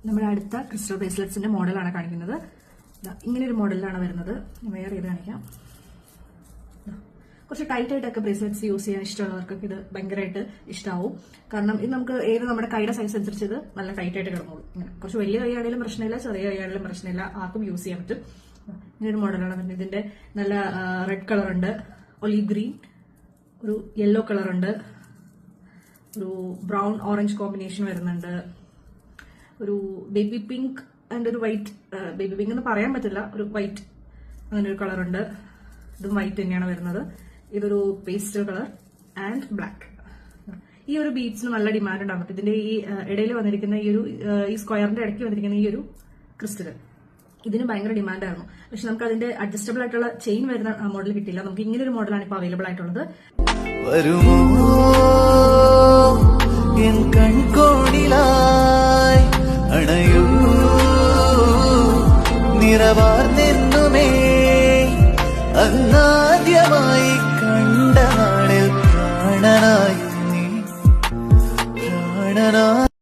നമ്മുടെ അടുത്ത ക്രിസ്റ്റൽ ബ്രേസ്ലെറ്റ്സിന്റെ മോഡലാണ് കാണിക്കുന്നത്. ഇങ്ങനെ ഒരു മോഡലിലാണ് വരുന്നത്. വേറെ ഇത് കാണിക്കാം. കുറച്ച് ടൈറ്റ് ആയിട്ടൊക്കെ ബ്രേസ്ലെറ്റ്സ് യൂസ് ചെയ്യാൻ ഇഷ്ടമുള്ളവർക്കൊക്കെ ഇത് ഭയങ്കരമായിട്ട് ഇഷ്ടമാവും. കാരണം ഇത് നമുക്ക് നമ്മുടെ കൈയുടെ സൈസ് അനുസരിച്ച് ഇത് നല്ല ടൈറ്റ് ആയിട്ട് കിടന്നോളൂ. ഇങ്ങനെ കുറച്ച് വലിയ കൈയാണെങ്കിലും പ്രശ്നമില്ല, ചെറിയ കൈയാണെങ്കിലും പ്രശ്നമില്ല, ആർക്കും യൂസ് ചെയ്യാൻ പറ്റും. ഇങ്ങനൊരു മോഡലാണ് വരുന്നത്. ഇതിന്റെ നല്ല റെഡ് കളർ ഉണ്ട്, ഒലീവ് ഗ്രീൻ, ഒരു യെല്ലോ കളർ ഉണ്ട്, ഒരു ബ്രൗൺ ഓറഞ്ച് കോമ്പിനേഷൻ വരുന്നുണ്ട്, ഒരു ബേബി പിങ്ക് ആൻഡ് ഒരു വൈറ്റ്. ബേബി പിങ്ക് എന്ന് പറയാൻ പറ്റില്ല, ഒരു വൈറ്റ് അങ്ങനെ ഒരു കളർ ഉണ്ട്. ഇതും വൈറ്റ് തന്നെയാണ് വരുന്നത്. ഇതൊരു പേസ്റ്റൽ കളർ ആൻഡ് ബ്ലാക്ക്. ഈ ഒരു ബീഡ്സിന് നല്ല ഡിമാൻഡ് ഉണ്ടാകും. ഇതിന്റെ ഈ ഇടയിൽ വന്നിരിക്കുന്ന ഈ സ്ക്വയറിന്റെ ഇടയ്ക്ക് വന്നിരിക്കുന്ന ഈ ഒരു ക്രിസ്റ്റൽ ഇതിന് ഭയങ്കര ഡിമാൻഡായിരുന്നു. പക്ഷെ നമുക്ക് അതിന്റെ അഡ്ജസ്റ്റബിൾ ആയിട്ടുള്ള ചെയിൻ വരുന്ന മോഡൽ കിട്ടില്ല. നമുക്ക് ഇങ്ങനെ ഒരു മോഡലാണ് ഇപ്പോൾ അവൈലബിൾ ആയിട്ടുള്ളത്. അന്നാദ്യമായി കണ്ട നാളിൽ പ്രാണനായി നീ പ്രാണനായി